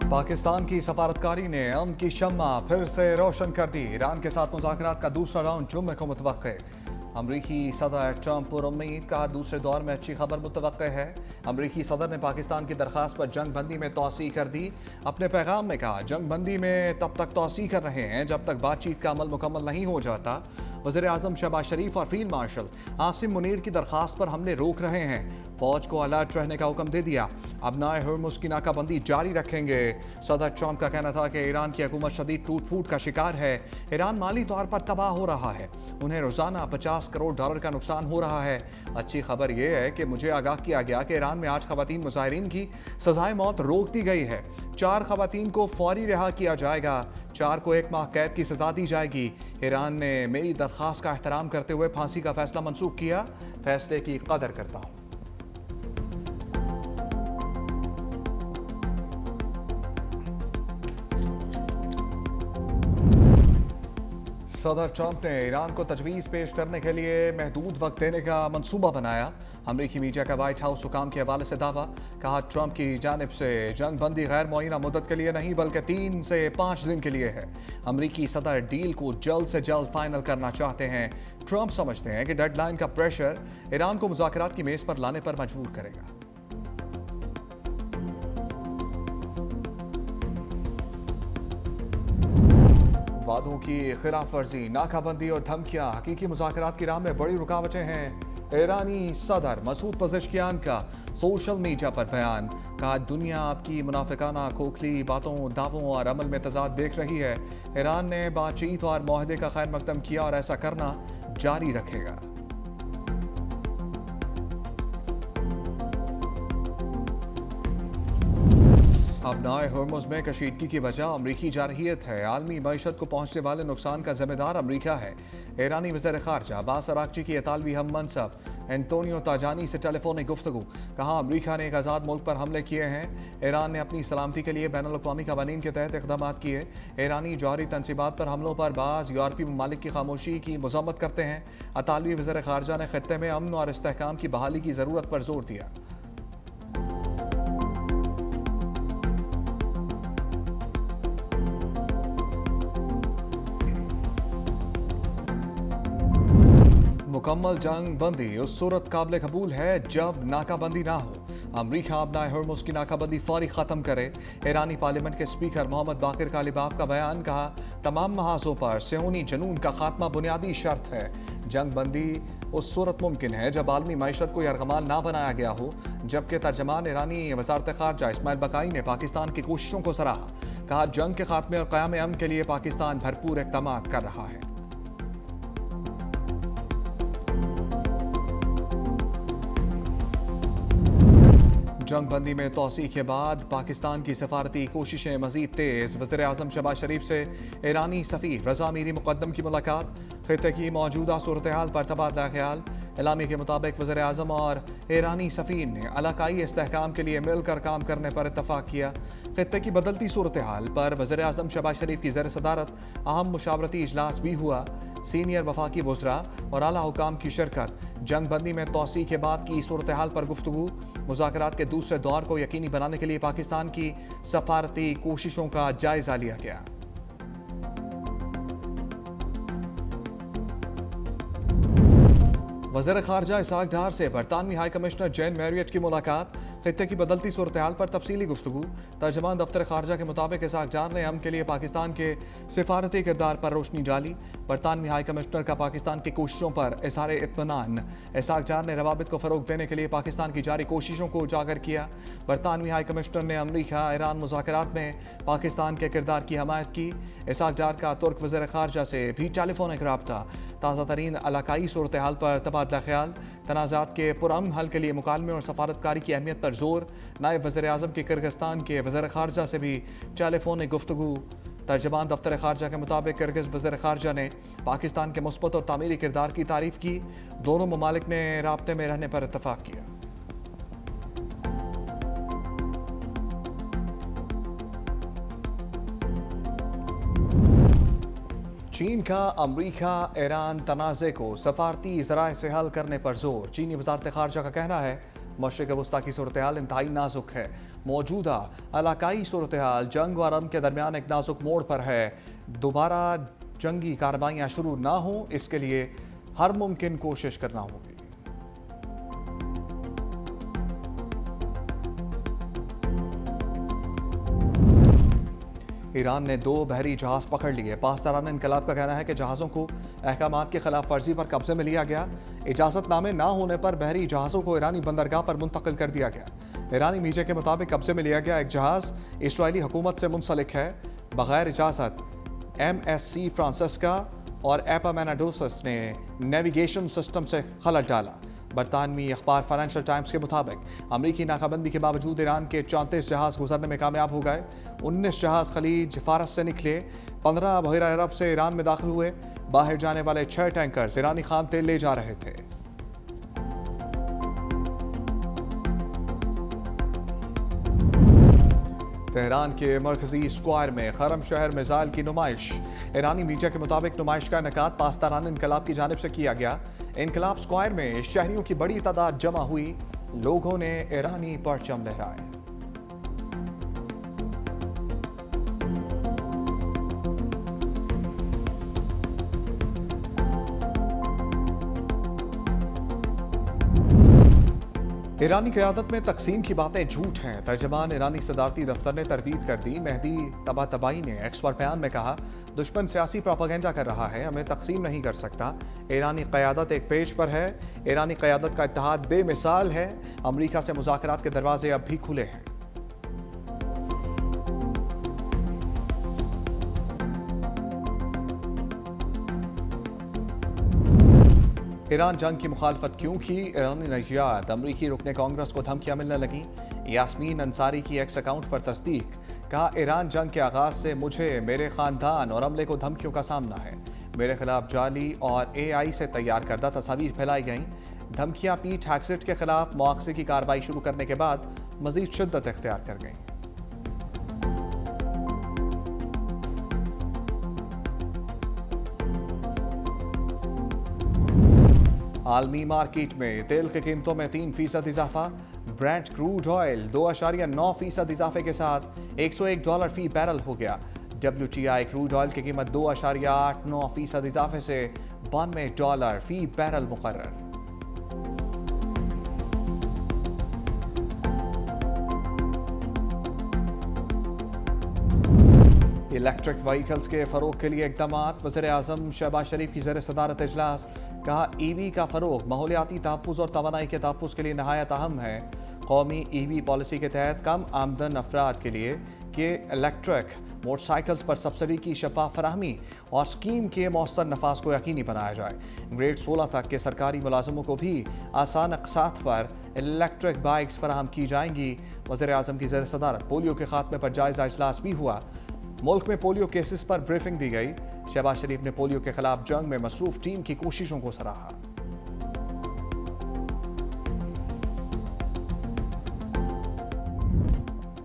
पाकिस्तान की सफारतकारी ने अमन की शम्मा फिर से रोशन कर दी। ईरान के साथ मुज़ाकरात का दूसरा राउंड जुम्मे को मुतवक्के। अमरीकी सदर ट्रंप पुरुम्मीद का दूसरे दौर में अच्छी खबर मुतवक्के है। अमरीकी सदर ने पाकिस्तान की दरख्वास्त पर जंग बंदी में तोसी कर दी। अपने पैगाम में कहा, जंग बंदी में तब तक तोसी कर रहे हैं जब तक बातचीत का अमल मुकम्मल नहीं हो जाता। वज़ीर आज़म शहबाज शरीफ और फील्ड मार्शल आसिम मुनीर की दरख्वास्त पर हमले रोक रहे हैं। फौज को अलर्ट रहने का हुक्म दे दिया। अबनाए हुर्मुज़ की नाकाबंदी जारी रखेंगे। सदर ट्रंप का कहना था कि ईरान की हुकूमत शदीद टूट फूट का शिकार है। ईरान माली तौर पर तबाह हो रहा है। उन्हें रोज़ाना $50 करोड़ का नुकसान हो रहा है। अच्छी खबर यह है कि मुझे आगाह किया गया कि ईरान में 8 खवातीन मुजाहिरीन की सजाए मौत रोक दी गई है। 4 खवातीन को फौरी रिहा किया जाएगा। 4 को 1 माह कैद की सजा दी जाएगी। ईरान ने मेरी दरख्वास्त का एहतराम करते हुए फांसी का फैसला मंसूख किया। फैसले की कदर करता हूँ। सदर ट्रंप ने ईरान को तजवीज़ पेश करने के लिए महदूद वक्त देने का मंसूबा बनाया। अमरीकी मीडिया का वाइट हाउस हुकाम के हवाले से दावा। कहा, ट्रंप की जानिब से जंग बंदी गैर मुअय्यना मुद्दत के लिए नहीं बल्कि 3 से 5 दिन के लिए है। अमरीकी सदर डील को जल्द से जल्द फाइनल करना चाहते हैं। ट्रंप समझते हैं कि डेडलाइन का प्रेशर ईरान को मुज़ाकरात की मेज़ पर लाने पर मजबूर करेगा। वादों की खिलाफ वर्जी, नाकाबंदी और धमकियां हकीकी मुज़ाकरात की राह में बड़ी रुकावटें हैं। ईरानी सदर मसूद पज़ेश्कियान का सोशल मीडिया पर बयान। कहा, दुनिया आपकी मुनाफिकाना खोखली बातों, दावों और अमल में तजाद देख रही है। ईरान ने बातचीत और मुआहदे का खैर मकदम किया और ऐसा करना जारी रखेगा। अबनाए हुर्मुज़ में कशीदगी की वजह अमरीकी जारहियत है। आलमी मईशत को पहुंचने वाले नुकसान का जिम्मेदार अमरीका है। ईरानी वज़ीर ख़ारजा अब्बास अराग़ची की इतालवी हम मनसब एंटोनियो ताजानी से टेलीफोनिक गुफ्तगू। कहा, अमरीका ने एक आज़ाद मुल्क पर हमले किए हैं। ईरान ने अपनी सलामती के लिए बैनुल अक़वामी क़वानीन के तहत इक़दाम किए। ईरानी जौहरी तनसीबात पर हमलों पर बाज़ यूरोपीय ममालिक की खामोशी की मज़म्मत करते हैं। इतालवी वज़ीर ख़ारजा ने ख़ित्ते में अमन और इस्तेहकाम की बहाली की ज़रूरत पर जोर दिया। मुकम्मल जंग बंदी उस सूरत काबिल कबूल है जब नाकाबंदी ना हो। अमरीका अबनाए हुर्मुज़ की नाकाबंदी फौरी ख़त्म करे। ईरानी पार्लियामेंट के स्पीकर मोहम्मद बाकिर कालिबाफ का बयान। कहा, तमाम महाजों पर सेहूनी जनून का खात्मा बुनियादी शर्त है। जंग बंदी उस सूरत मुमकिन है जब आलमी मईशत को यरगमाल ना बनाया गया हो। जबकि तर्जमान ईरानी वज़ारत ख़ारजा इस्माइल बकाई ने पाकिस्तान की कोशिशों को सराहा। कहा, जंग के खात्मे और क़याम अमन के लिए पाकिस्तान भरपूर इक़दाम कर रहा है। जंग बंदी में तोसी के बाद पाकिस्तान की सफारती कोशिशें मजीद तेज़। वज़ीर आज़म शहबाज शरीफ से ईरानी सफ़ीर रज़ा मीरी मुक़द्दम की मुलाकात। ख़ित्ते की मौजूदा सूरत हाल पर तबादला ख्याल। एलामी के मुताबिक वज़ीर आज़म और ईरानी सफ़ीर ने इलाकाई इस्तेहकाम के लिए मिलकर काम करने पर इत्तफ़ाक़ किया। ख़ित्ते की बदलती सूरत हाल पर वज़ीर आज़म शहबाज शरीफ की ज़ेर सदारत अहम मुशावरती इजलास भी हुआ। सीनियर वफाकी वज़रा और आला हुकाम की शिरकत। जंग बंदी में तोसी के बाद की सूरत हाल पर गुफ्तगू। मुज़ाकरात के दूसरे दौर को यकीनी बनाने के लिए पाकिस्तान की सफारती कोशिशों का जायजा लिया गया। वज़ीर ख़ारजा इसहाक़ डार से बरतानवी हाई कमिश्नर जैन मैरियट की मुलाकात। ख़ित्ते की बदलती सूरत हाल पर तफसीली गुफ्तगू। तर्जमान दफ्तर ख़ारजा के मुताबिक इसहाक़ डार ने अमन के लिए पाकिस्तान के सिफारती किरदार पर रोशनी डाली। बरतानवी हाई कमिश्नर का पाकिस्तान की कोशिशों पर इज़हार इत्मीनान। इसहाक़ डार ने रवाबित को फ़रोग़ देने के लिए पाकिस्तान की जारी कोशिशों को उजागर किया। बरतानवी हाई कमिश्नर ने अमरीका ईरान मुज़ाकरात में पाकिस्तान के किरदार की हमायत की। इसहाक़ डार का तुर्क वज़ीर ख़ारजा से भी टेलीफोनिक रब्ता। ताज़ा तरीन इलाकाई सूरत हाल पर तबादला ख्याल। तनाज़ात के पुरअमन हल के लिए मुकालमे और सफारतकारी की अहमियत पर जोर। नायब वज़ीर आज़म के किर्गिस्तान के वज़ीर ख़ारजा से भी टेलीफोनिक गुफ्तगू। तर्जमान दफ्तर ख़ारजा के मुताबिक किर्गिज़ वज़ीर ख़ारजा ने पाकिस्तान के मुस्बत और तामीरी किरदार की तारीफ़ की। दोनों ममालिक ने राब्ते में रहने पर इत्तफ़ाक़ किया। चीन का अमरीका ईरान तनाज़े को सफारती ज़राए से हल करने पर जोर। चीनी वज़ारत ख़ारजा का कहना है, मशरिक़ वस्ता की सूरत हाल इंतहाई नाजुक है। मौजूदा इलाकाई सूरत हाल जंग और अमन के दरमियान एक नाजुक मोड़ पर है। दोबारा जंगी कार्रवाइयाँ शुरू ना हों, इसके लिए हर मुमकिन कोशिश करना होगी। ईरान ने 2 बहरी जहाज पकड़ लिए। पासदारान इनकलाब का कहना है कि जहाज़ों को अहकामात की खिलाफ वर्जी पर कब्जे में लिया गया। इजाज़तनामे ना होने पर बहरी जहाज़ों को ईरानी बंदरगाह पर मुंतकिल कर दिया गया। ईरानी मीडिया के मुताबिक कब्जे में लिया गया एक जहाज़ इसराइली हुकूमत से मुंसलिक है। बगैर इजाज़त MSC फ्रांसिस्का और एपामेनाडोसस ने नेविगेशन सिस्टम से खलल डाला। बरतानवी अखबार फाइनेंशियल टाइम्स के मुताबिक अमरीकी नाकाबंदी के बावजूद ईरान के 34 जहाज गुजरने में कामयाब हो गए। 19 जहाज खलीज फारस से निकले, 15 बहरा अरब से ईरान में दाखिल हुए। बाहर जाने वाले 6 टैंकर्स ईरानी खाम तेल ले जा रहे थे। तेहरान के मरकजी स्क्वायर में खरम शहर मिसाइल की नुमाइश। ईरानी मीडिया के मुताबिक नुमाइश का इनेकाद पासदारान इनकलाब की जानिब से किया गया। इनकलाब स्क्वायर में शहरियों की बड़ी तादाद जमा हुई। लोगों ने ईरानी परचम लहराए। ईरानी क़यादत में तकसीम की बातें झूठ हैं। तर्जमान ईरानी सदारती दफ्तर ने तरदीद कर दी। मेहदी तबातबाई ने एक्स पर बयान में कहा, दुश्मन सियासी प्रोपेगेंडा कर रहा है, हमें तकसीम नहीं कर सकता। ईरानी क़यादत एक पेज पर है। ईरानी क़यादत का इत्तेहाद बेमिसाल है। अमरीका से मुज़ाकरात के दरवाजे अब भी खुले हैं। ईरान जंग की मुखालफत क्यों की? ईरानी नशियात अमरीकी रुकने कांग्रेस को धमकियां मिलने लगी। यास्मीन अंसारी की एक्स अकाउंट पर तस्दीक। कहा, ईरान जंग के आगाज से मुझे, मेरे खानदान और अमले को धमकियों का सामना है। मेरे खिलाफ जाली और AI से तैयार करदा तस्वीर फैलाई गईं। धमकियां पीट हैक्सेट के खिलाफ मुआवजे की कार्रवाई शुरू करने के बाद मजीद शिद्दत इख्तियार कर गईं। आलमी मार्केट में तेल की कीमतों में 3% इजाफा। ब्रेंट क्रूड ऑयल 2.9% इजाफे के साथ $101 फी बैरल हो गया। WTI क्रूड ऑयल की कीमत 2.89% इजाफे से $92 फी बैरल मुकर्रर। इलेक्ट्रिक व्हीकल्स के फ़रोग के लिए इक़दामात। वज़ीर-ए-आज़म शहबाज शरीफ की ज़ेर सदारत इजलास। कहा, EV का फ़रोग माहौलियाती तहफ़्फ़ुज़ और तवानाई के तहफ़्फ़ुज़ के लिए नहायत अहम है। कौमी EV पॉलिसी के तहत कम आमदन अफराद के लिए कि इलेक्ट्रिक मोटरसाइकिल्स पर सब्सिडी की शफाफ फराहमी और स्कीम के मौसर नफाज को यकीनी बनाया जाए। ग्रेड 16 तक के सरकारी मुलाजमों को भी आसान अक़सात पर इलेक्ट्रिक बाइक्स फराहम की जाएंगी। वज़ीर-ए-आज़म की ज़ेर सदारत पोलियो के खात्मे पर जायज़ा इजलास भी हुआ। मुल्क में पोलियो केसेस पर ब्रीफिंग दी गई। शहबाज शरीफ ने पोलियो के खिलाफ जंग में मसरूफ टीम की कोशिशों को सराहा।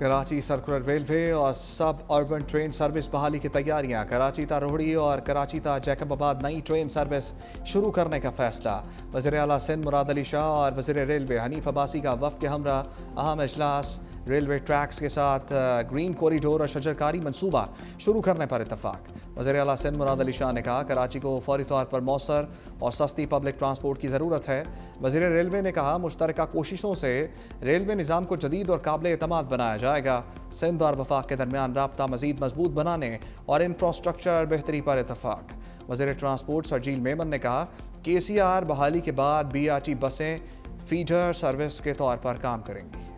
कराची सर्कुलर रेलवे और सब अर्बन ट्रेन सर्विस बहाली की तैयारियां। कराची ता रोहड़ी और कराची ता जैकबाबाद नई ट्रेन सर्विस शुरू करने का फैसला। वज़ीर आला सिंध मुराद अली शाह और वज़ीर रेलवे हनीफ अब्बासी का वफ़द के हमरा अहम इजलास। रेलवे ट्रैक्स के साथ ग्रीन कॉरिडोर और शजरकारी मंसूबा शुरू करने पर इतफाक। वज़ीर आला सिंध मुराद अली शाह ने कहा, कराची को फौरी तौर पर मौसर और सस्ती पब्लिक ट्रांसपोर्ट की ज़रूरत है। वज़ीर रेलवे ने कहा, मुश्तरका कोशिशों से रेलवे निज़ाम को जदीद और काबिल एतमाद बनाया जाएगा। सिंध और वफाक के दरमियान राब्ता मज़ीद मजबूत बनाने और इंफ्रास्ट्रक्चर बेहतरी पर इतफाक। वज़ीर ट्रांसपोर्ट सरजील मेमन ने कहा, KCR बहाली के बाद BRT बसें फीडर सर्विस के तौर पर काम करेंगी।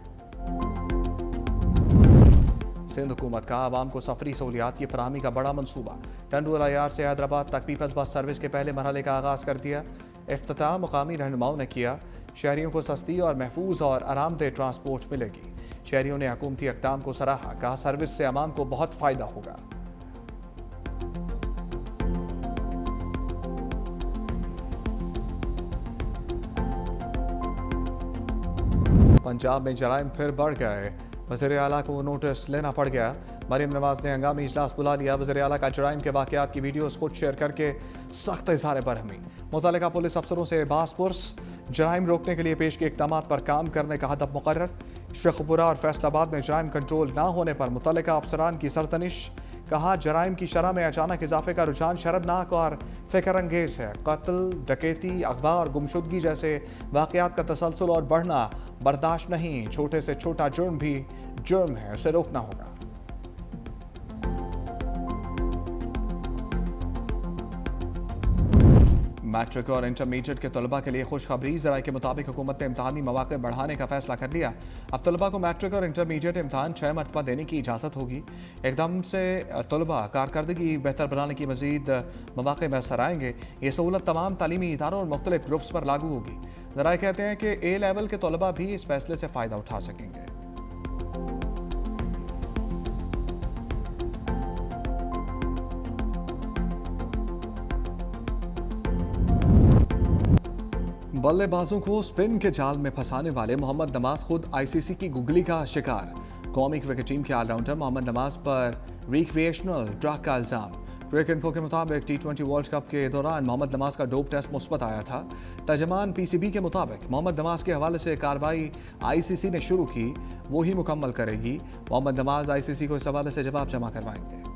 सिंध हुकूमत का आवाम को सफरी सहूलियात की फराहमी का बड़ा मनसूबा। टंडू LIR से हैदराबाद तक पीपल्स बस सर्विस के पहले मरहले का आगाज़ कर दिया। इफ्तिताह मुकामी रहनुमाओं ने किया। शहरियों को सस्ती और महफूज और आरामदेह ट्रांसपोर्ट मिलेगी। शहरियों ने हुकूमती इक़दाम को सराहा। कहा, सर्विस से आवाम को बहुत फ़ायदा होगा। पंजाब में जराइम फिर बढ़ गए। वज़ीर आला को नोटिस लेना पड़ गया। मरीम नवाज ने हंगामी इजलास बुला लिया। वज़ीर आला का जराइम के वाक़यात की वीडियोज़ खुद शेयर करके सख्त इज़हार बरहमी। मुतल्लिका पुलिस अफसरों से बासपुरस जराइम रोकने के लिए पेश किए इक़दाम पर काम करने का हदफ मुकर्रर। शेखपुरा और फैसलाबाद में जराइम कंट्रोल ना होने पर मुतल्लिका अफसरान की सरजनिश। कहा, जराइम की शरह में अचानक इजाफे का रुझान शर्मनाक और फिक्र अंगेज है। कत्ल, डकैती, अगवा और गुमशुदगी जैसे वाक़यात का तसलसल और बढ़ना बर्दाश्त नहीं। छोटे से छोटा जुर्म भी जुर्म है, उसे रोकना होगा। मैट्रिक और इंटरमीडिएट के तलबा के लिए खुशखबरी। ज़राए के मुताबिक हुकूमत ने इम्तहानी मौक़े बढ़ाने का फैसला कर लिया। अब तलबा को मैट्रिक और इंटरमीडिएट इम्तहान 6 मरतबा देने की इजाज़त होगी। एकदम से तलबा कारकर्दगी बेहतर बनाने की मज़ीद मौक़े मैसर आएंगे। ये सहूलत तमाम तालीमी इदारों और मुख्तलिफ ग्रुप्स पर लागू होगी। ज़राए कहते हैं कि ए लेवल के तलबा भी इस फैसले से फ़ायदा उठा सकेंगे। बल्लेबाजों को स्पिन के जाल में फंसाने वाले मोहम्मद नमाज खुद आईसीसी की गुगली का शिकार। कौमी क्रिकेट टीम के ऑलराउंडर मोहम्मद नमाज पर रिक्रिएशनल ड्रग का इल्जाम। क्रिकेट इन्फो के मुताबिक T20 वर्ल्ड कप के दौरान मोहम्मद नमाज का डोप टेस्ट मुस्बत आया था। तर्जमान PCB के मुताबिक मोहम्मद नमाज के हवाले से कार्रवाई आईसीसी ने शुरू की, वो ही मुकम्मल करेगी। मोहम्मद नमाज आईसीसी को इस हवाले से जवाब जमा करवाएंगे।